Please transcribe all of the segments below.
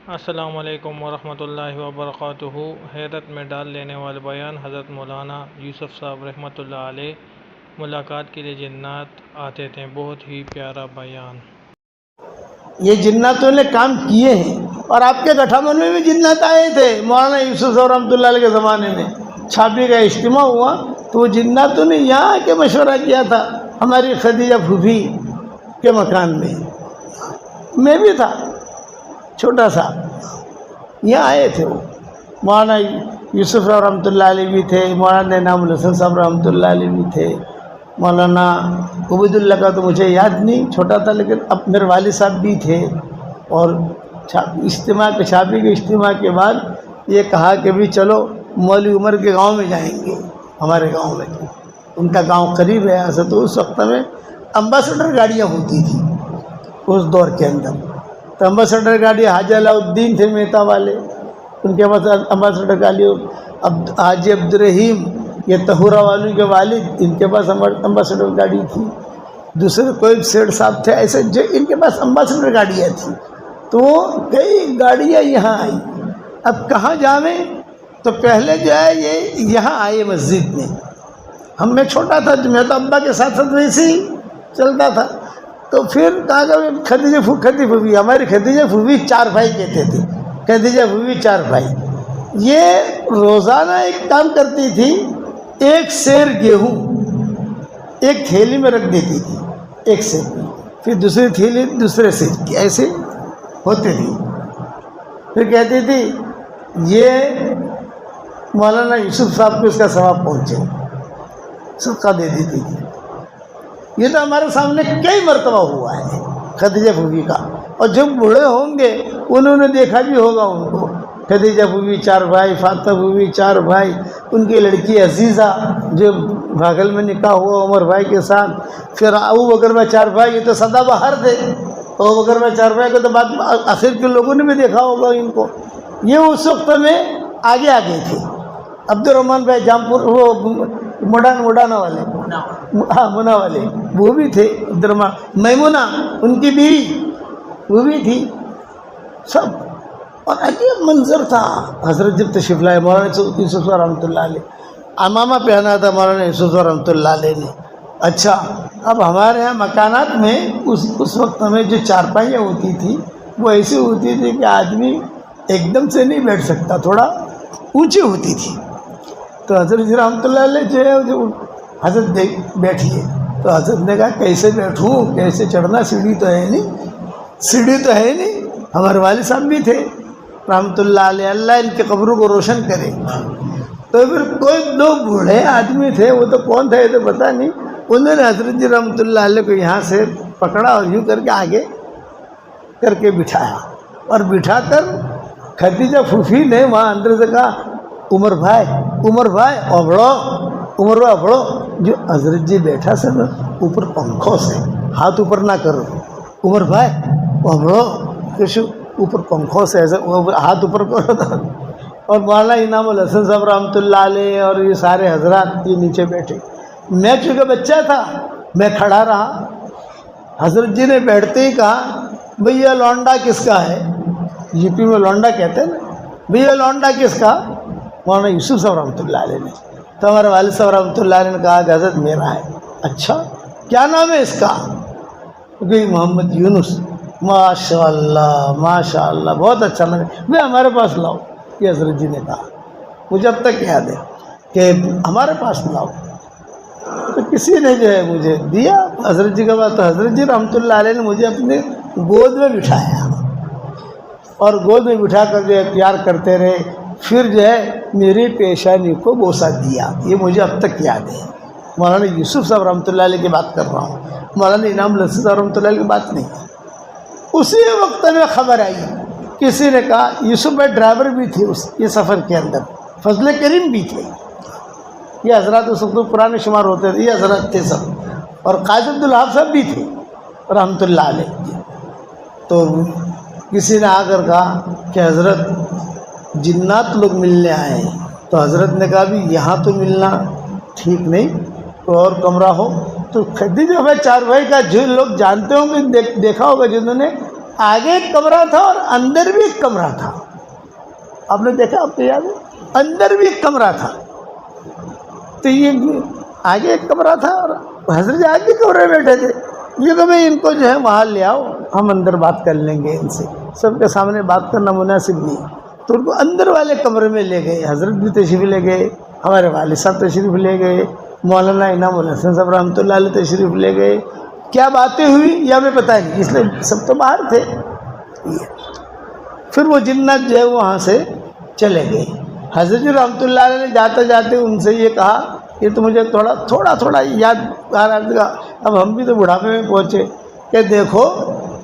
السلام علیکم ورحمۃ اللہ وبرکاتہ۔ حیرت میں ڈال لینے والے بیان حضرت مولانا یوسف صاحب رحمۃ اللہ علیہ ملاقات کے لیے جنات آتے تھے۔ بہت ہی پیارا بیان۔ یہ جناتوں نے کام کیے ہیں، اور آپ کے گٹھامن میں بھی جنات آئے تھے مولانا یوسف صاحب رحمۃ اللہ علیہ کے زمانے میں۔ چھاپی کا اجتماع ہوا تو وہ جناتوں نے یہاں آ کے مشورہ کیا تھا ہماری خدیجہ پھوپھی کے مکان میں بھی تھا چھوٹا سا، یہاں آئے تھے وہ مولانا یوسف صاحب رحمۃ اللہ علیہ بھی تھے، مولانا انعام الحسن صاحب رحمۃ اللہ علیہ بھی تھے، مولانا عبید اللہ کا تو مجھے یاد نہیں، چھوٹا تھا، لیکن اب میرے والد صاحب بھی تھے۔ اور اجتماع کے چھاپی کے اجتماع کے بعد یہ کہا کہ بھی چلو مولوی عمر کے گاؤں میں جائیں گے، ہمارے گاؤں میں، ان کا گاؤں قریب ہے یہاں سے۔ تو اس وقت میں امباسڈر گاڑیاں ہوتی تھیں اس دور کے اندر، تو امباسڈر گاڑی حاجی علاء الدین تھے مہتا والے، ان کے پاس امباسڈر گاڑی، حاجی عبدالرحیم یہ طہورہ والوں کے والد، ان کے پاس امباسڈر گاڑی تھی، دوسرے کوئی سیٹ صاحب تھے ایسے جو ان کے پاس امباسڈر گاڑیاں تھیں۔ تو کئی گاڑیاں یہاں آئی۔ اب کہاں جاویں؟ تو پہلے جو ہے یہ یہاں آئے مسجد میں۔ میں چھوٹا تھا، میں تو ابا کے ساتھ ساتھ ویسے ہی چلتا تھا۔ تو پھر کہا کہ خدیجہ پھوپھی، ہماری خدیجہ پھوپھی 4 بھائی کہتے تھے، خدیجہ پھوپھی 4 بھائی، یہ روزانہ ایک کام کرتی تھی، ایک سیر گیہوں ایک تھیلی میں رکھ دیتی تھی، ایک سیر، پھر دوسری تھیلی دوسرے سیر کی، ایسے ہوتے تھی۔ پھر کہتی تھی یہ مولانا یوسف صاحب کو اس کا ثواب پہنچے، صدقہ دے دیتی تھی۔ یہ تو ہمارے سامنے کئی مرتبہ ہوا ہے خدیجہ پھوپھی کا، اور جب بوڑھے ہوں گے انہوں نے دیکھا بھی ہوگا ان کو۔ خدیجہ پھوپھی 4 بھائی، فاطمہ پھوپھی 4 بھائی، ان کی لڑکی عزیزہ جو بھاگل میں نکاح ہوا عمر بھائی کے ساتھ، پھر ابو بکر میں 4 بھائی، یہ تو سدا بہار تھے، ابو بکر میں 4 بھائی کو تو بعد آخر کے لوگوں نے بھی دیکھا ہوگا ان کو۔ یہ اس وقت میں آگے آگے تھے۔ عبد الرحمن بھائی جامپور، وہ مڈانا والے، ہاں منا والے، وہ بھی تھے۔ عبد الرحمن، میمونہ ان کی بیوی، وہ بھی تھی، سب۔ اور عجیب منظر تھا۔ حضرت جب تشریف لائے مولانا یوسف رحمۃ اللہ علیہ، امامہ پہنا تھا مولانا یوسف رحمۃ اللہ علیہ نے۔ اچھا، اب ہمارے یہاں مکانات میں اس وقت میں جو چارپائیاں ہوتی تھی وہ ایسی ہوتی تھی کہ آدمی ایک دم سے نہیں بیٹھ سکتا، تھوڑا اونچی ہوتی تھی۔ تو حضرت جی رحمۃ اللہ علیہ جو ہے جو حضرت بیٹھیے، تو حضرت نے کہا کیسے بیٹھوں، کیسے چڑھنا، سیڑھی تو ہے نہیں۔ ہمارے والد صاحب بھی تھے رحمۃ اللہ علیہ، اللہ ان کے قبروں کو روشن کرے۔ تو پھر کوئی 2 بوڑھے آدمی تھے، وہ تو کون تھے یہ تو پتہ نہیں، انہوں نے حضرت جی رحمۃ اللہ علیہ کو یہاں سے پکڑا اور یوں کر کے آگے کر کے بٹھایا، اور بٹھا کر خدیجہ پھوپھی نے وہاں اندر سے کہا عمر بھائی ابڑو، جو حضرت جی بیٹھا سا نا اوپر پنکھوں سے، ہاتھ اوپر نہ کرو، عمر بھائی ابڑو، کچھ اوپر پنکھوں سے ایسے ہاتھ اوپر کرو تھا۔ اور مولانا انعام الحسن صاحب رحمۃ اللہ علیہ اور یہ سارے حضرات یہ نیچے بیٹھے۔ میں چونکہ بچہ تھا میں کھڑا رہا۔ حضرت جی نے بیٹھتے ہی کہا بھئی یہ لونڈا کس کا ہے؟ یو پی میں لونڈا کہتے ہیں نا، بھئی یہ لونڈا کس کا؟ مولانا یوسف صاحب رحمۃ اللہ علیہ نے۔ تو ہمارے والد صاحب رحمۃ اللہ علیہ نے کہا کہ حضرت میرا ہے۔ اچھا کیا نام ہے اس کا؟ کہ محمد یونس۔ ماشاء اللہ بہت اچھا لگا، میں ہمارے پاس لاؤ، یہ حضرت جی نے کہا۔ مجھے اب تک یاد ہے کہ ہمارے پاس لاؤ، تو کسی نے جو ہے مجھے دیا حضرت جی کے پاس۔ تو حضرت جی رحمۃ اللہ علیہ نے مجھے اپنے گود میں بٹھایا، اور گود میں بٹھا کر جو ہے پیار کرتے رہے، پھر جو ہے میری پیشانی کو بوسہ دیا۔ یہ مجھے اب تک یاد ہے۔ مولانا یوسف صاحب رحمۃ اللہ علیہ کی بات کر رہا ہوں، مولانا انعام الحسن صاحب رحمۃ اللہ علیہ کی بات نہیں۔ اسی وقت میں خبر آئی، کسی نے کہا یوسف بھائی ڈرائیور بھی تھے یہ سفر کے اندر، فضل کریم بھی تھے، یہ حضرات اس وقت پرانے شمار ہوتے تھے، یہ حضرات تھے سب، اور قائد عبدالوہاب صاحب بھی تھے رحمۃ اللہ علیہ۔ تو کسی نے آ کر کہا کہ حضرت جنات لوگ ملنے آئے ہیں۔ تو حضرت نے کہا بھی یہاں تو ملنا ٹھیک نہیں، کوئی اور کمرہ ہو۔ تو خدیجہ بھائی 4 بھائی کا جو لوگ جانتے ہوں گے، دیکھا ہوگا جنہوں نے آگے ایک کمرہ تھا اور اندر بھی ایک کمرہ تھا. آپ نے دیکھا، آپ کو یاد ہے؟ اندر بھی ایک کمرہ تھا. تو یہ آگے ایک کمرہ تھا اور حضرت آگے کمرے میں بیٹھے تھے. یہ کہ بھائی ان کو جو ہے وہاں لے آؤ، ہم اندر بات کر لیں گے ان سے، سب کے سامنے بات کرنا مناسب نہیں. تو ان کو اندر والے کمرے میں لے گئے. حضرت بھی تشریف لے گئے، ہمارے والد صاحب تشریف لے گئے، مولانا انعام الحسن صاحب رحمۃ اللہ علیہ تشریف لے گئے. کیا باتیں ہوئی یہ ہمیں پتہ نہیں، اس لیے سب تو باہر تھے. پھر وہ جنات جو ہے وہاں سے چلے گئے. حضرت رحمۃ اللہ علیہ نے جاتے جاتے ان سے یہ کہا، یہ تو مجھے تھوڑا یاد آ رہا تھا، اب ہم بھی تو بڑھاپے میں پہنچے، کہ دیکھو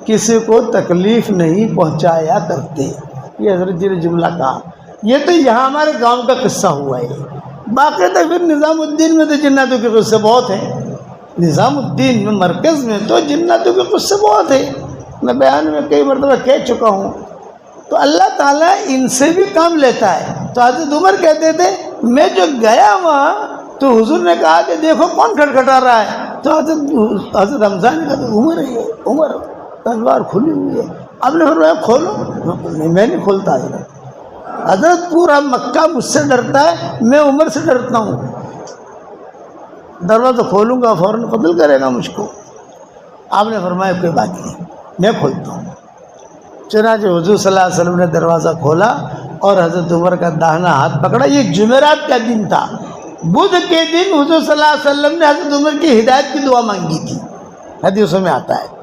کسی کو تکلیف نہیں پہنچایا کرتے. یہ حضرت جی نے جملہ کہا. یہ تو یہاں ہمارے گاؤں کا قصہ ہوا ہے. باقی تو پھر نظام الدین میں تو جناتوں کے قصے بہت ہیں. نظام الدین میں مرکز میں تو جناتوں کے قصے بہت ہیں، میں بیان میں کئی مرتبہ کہہ چکا ہوں. تو اللہ تعالیٰ ان سے بھی کام لیتا ہے. تو حضرت عمر کہتے تھے میں جو گیا وہاں تو حضور نے کہا کہ دیکھو کون کھٹکھٹا رہا ہے. تو حضرت رمضان نے کہا عمر ہے، عمر تلوار کھلی ہوئی ہے. اب نے فرمایا کھولو. میں نہیں کھولتا. حضرت پورا مکہ مجھ سے ڈرتا ہے، میں عمر سے ڈرتا ہوں. دروازہ کھولوں گا فوراً قتل کرے گا مجھ کو. آپ نے فرمایا کوئی بات نہیں، میں کھولتا ہوں. چنانچہ حضور صلی اللہ علیہ وسلم نے دروازہ کھولا اور حضرت عمر کا داہنا ہاتھ پکڑا. یہ جمعرات کا دن تھا. بدھ کے دن حضور صلی اللہ علیہ وسلم نے حضرت عمر کی ہدایت کی دعا مانگی تھی. حدیثوں میں آتا ہے،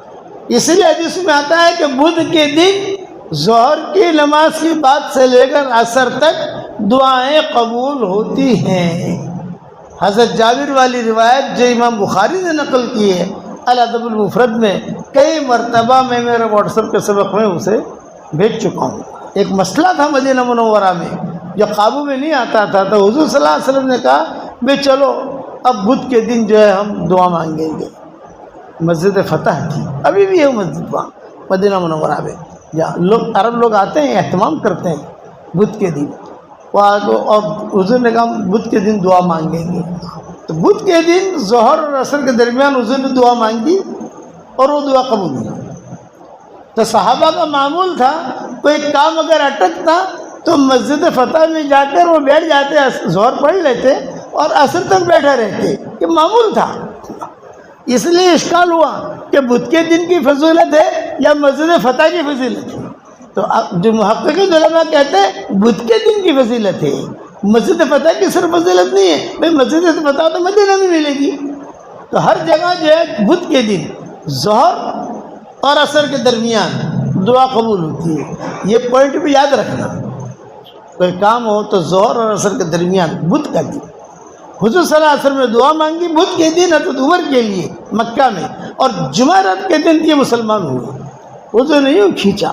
اس لیے حدیث میں آتا ہے کہ بدھ کے دن ظہر کی نماز کی بات سے لے کر عصر تک دعائیں قبول ہوتی ہیں. حضرت جابر والی روایت جو امام بخاری نے نقل کی ہے الادب المفرد میں، کئی مرتبہ میں میرے واٹس ایپ کے سبق میں اسے بھیج چکا ہوں. ایک مسئلہ تھا مدینہ منورہ میں جو قابو میں نہیں آتا تھا، تو حضور صلی اللہ علیہ وسلم نے کہا بھائی چلو اب بدھ کے دن جو ہے ہم دعا مانگیں گے. مسجد فتح تھی، ابھی بھی ہے مسجد وہاں مدینہ منورہ میں، جہاں لوگ عرب لوگ آتے ہیں اہتمام کرتے ہیں بدھ کے دن. اور حضور نے کہا بدھ کے دن دعا مانگیں گے. تو بدھ کے دن ظہر اور عصر کے درمیان حضور نے دعا مانگی اور وہ دعا قبول ہوئی. تو صحابہ کا معمول تھا کوئی کام اگر اٹکتا تو مسجد فتح میں جا کر وہ بیٹھ جاتے، ظہر پڑھ لیتے اور عصر تک بیٹھے رہتے. یہ معمول تھا. اس لیے اشکال ہوا کہ بدھ کے دن کی فضیلت ہے یا مسجد فتح کی فضیلت ہے. تو جو محققین علماء کہتے ہیں بدھ کے دن کی فضیلت ہے، مسجد فتح کی صرف فضیلت نہیں ہے. بھائی مسجد فتح تو مدینہ میں ملے گی. تو ہر جگہ جو ہے بدھ کے دن ظہر اور عصر کے درمیان دعا قبول ہوتی ہے. یہ پوائنٹ بھی یاد رکھنا. کوئی کام ہو تو ظہر اور عصر کے درمیان بدھ کا دن. حضور صلی اللہ علیہ وسلم نے دعا مانگی بدھ کے دن حضرت عمر کے لیے مکہ میں، اور جمعرات کے دن یہ مسلمان ہوئے. حضور نے یوں کھینچا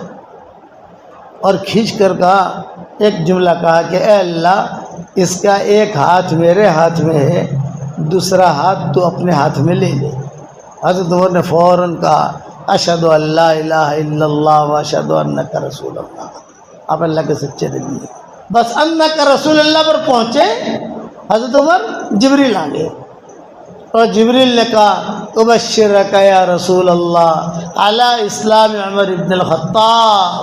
اور کھینچ کر کہا، ایک جملہ کہا کہ اے اللہ اس کا ایک ہاتھ میرے ہاتھ میں ہے، دوسرا ہاتھ تو اپنے ہاتھ میں لے لے. حضرت عمر نے فوراً کہا اشہد ان لا الہ الا اللہ و اشہد انک رسول اللہ. آپ اللہ کے سچے نبی ہیں. بس انک رسول اللہ پر پہنچے حضرت عمر جبریل آ گئے اور جبریل نے کہا ابشرک یا رسول اللہ علی اسلام عمر بن الخطاب،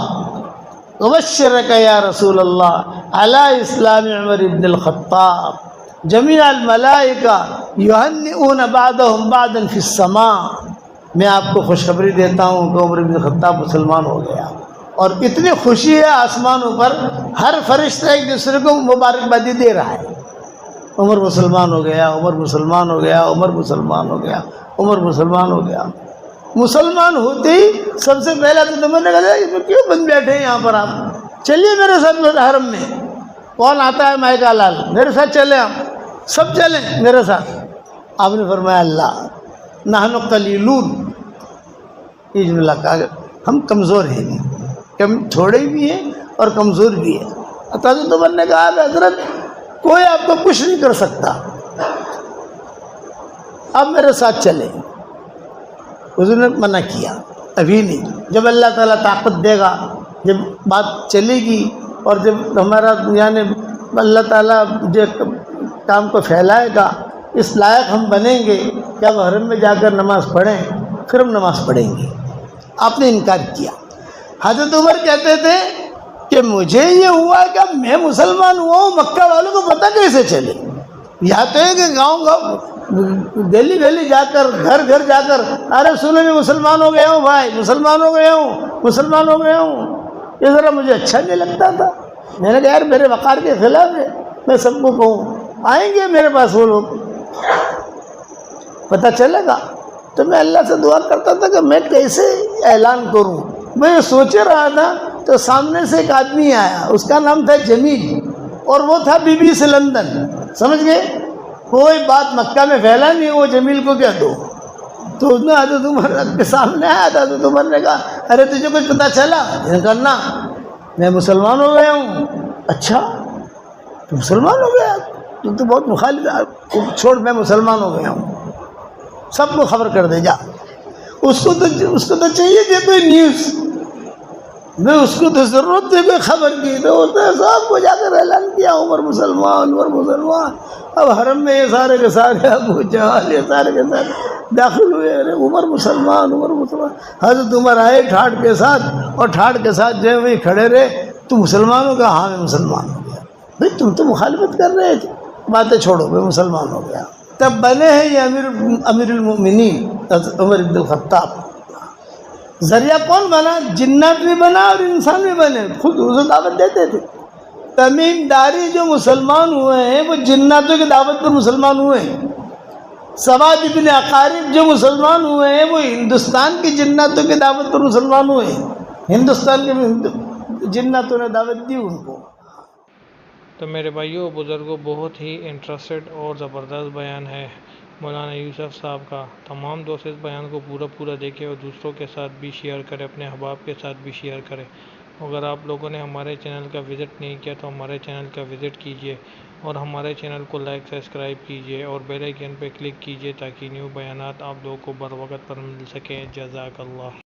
ابشرک یا رسول اللہ علی اسلام عمر بن الخطاب، جمیع الملائکہ یہنئون بعضهم بعضا فی السماء. میں آپ کو خوشخبری دیتا ہوں کہ عمر بن الخطاب مسلمان ہو گیا. اور اتنی خوشی ہے آسمانوں پر، ہر فرشتہ ایک دوسرے کو مبارکبادی دے رہا ہے. عمر مسلمان ہو گیا، عمر مسلمان ہو گیا، عمر مسلمان ہو گیا، عمر مسلمان ہو گیا. مسلمان ہوتے ہی سب سے پہلا تو عمر نے کہا کیوں بند بیٹھے ہیں یہاں پر، آپ چلیے میرے ساتھ حرم میں. کون آتا ہے مائکا لال، میرے ساتھ چلیں، آپ سب چلیں میرے ساتھ. آپ نے فرمایا اللہ نحن قلیلون. یہ جملہ کہا ہم کمزور ہیں، کم تھوڑے بھی ہیں اور کمزور بھی ہیں. حضرت عمر نے کہا حضرت کوئی آپ کو کچھ نہیں کر سکتا، اب میرے ساتھ چلیں. حضور نے منع کیا ابھی نہیں، جب اللہ تعالیٰ طاقت دے گا، جب بات چلے گی اور جب ہمارا یعنی اللہ تعالیٰ جو کام کو پھیلائے گا، اس لائق ہم بنیں گے کہ اب حرم میں جا کر نماز پڑھیں، پھر ہم نماز پڑھیں گے. آپ نے انکار کیا. حضرت عمر کہتے تھے کہ مجھے یہ ہوا کہ اب میں مسلمان ہوا ہوں، مکہ والوں کو پتہ کیسے چلے؟ یا تو ہے کہ گاؤں گاؤں گلی گلی جا کر گھر گھر جا کر ارے سنو میں مسلمان ہو گیا ہوں بھائی، مسلمان ہو گیا ہوں، مسلمان ہو گیا ہوں. یہ ذرا مجھے اچھا نہیں لگتا تھا. میں نے کہا یار میرے وقار کے خلاف ہے، میں سب کو کہوں آئیں گے میرے پاس وہ لوگ، پتہ چلے گا. تو میں اللہ سے دعا کرتا تھا کہ میں کیسے اعلان کروں. میں یہ سوچ رہا تھا تو سامنے سے ایک آدمی آیا، اس کا نام تھا جمیل، اور وہ تھا بی بی سے لندن. سمجھ گئے؟ کوئی بات مکہ میں پھیلا نہیں، وہ جمیل کو کیا دو. تو اس نے حضرت عمر کے سامنے آیا تھا. حضرت عمر نے کہا ارے تجھے کچھ پتہ چلا؟ یہ کرنا میں مسلمان ہو گیا ہوں. اچھا تو مسلمان ہو گیا؟ تو بہت مخالف ہے. چھوڑ میں مسلمان ہو گیا ہوں، سب کو خبر کر دے جا. اس کو تو چاہیے کہ کوئی نیوز، میں اس کو تو ضرورت ہے کوئی خبر کی. تو اس نے سب کو جا کر اعلان کیا عمر مسلمان، عمر مسلمان. اب حرم میں یہ سارے کے سارے ابو جہل یہ سارے کے سارے داخل ہوئے، ارے عمر مسلمان، عمر مسلمان. حضرت عمر آئے ٹھاٹ کے ساتھ، اور ٹھاٹ کے ساتھ جو ہے وہی کھڑے رہے. تو مسلمان ہو گیا؟ ہاں میں مسلمان ہو گیا. بھائی تم تو مخالفت کر رہے تھے، باتیں چھوڑو، میں مسلمان ہو گیا. تب بنے ہیں یہ امیر المؤمنین عمر بن الخطاب. ذریعہ کون بنا؟ جنات بھی بنا اور انسان بھی بنے، خود اسے دعوت دیتے تھے. تمیم داری جو مسلمان ہوئے ہیں وہ جناتوں کی دعوت پر مسلمان ہوئے ہیں. سواد ابن اقارب جو مسلمان ہوئے ہیں وہ ہندوستان کی جناتوں کی دعوت پر مسلمان ہوئے ہیں. ہندوستان کے جناتوں نے دعوت دی ان کو. تو میرے بھائیوں بزرگوں، بہت ہی انٹرسٹڈ اور زبردست بیان ہے مولانا یوسف صاحب کا. تمام دوست اس بیان کو پورا دیکھیں اور دوسروں کے ساتھ بھی شیئر کریں، اپنے احباب کے ساتھ بھی شیئر کریں. اگر آپ لوگوں نے ہمارے چینل کا وزٹ نہیں کیا تو ہمارے چینل کا وزٹ کیجئے، اور ہمارے چینل کو لائک سبسکرائب کیجئے اور بیل آئیکن پہ کلک کیجئے تاکہ نیو بیانات آپ لوگوں کو بر وقت پر مل سکیں. جزاک اللہ.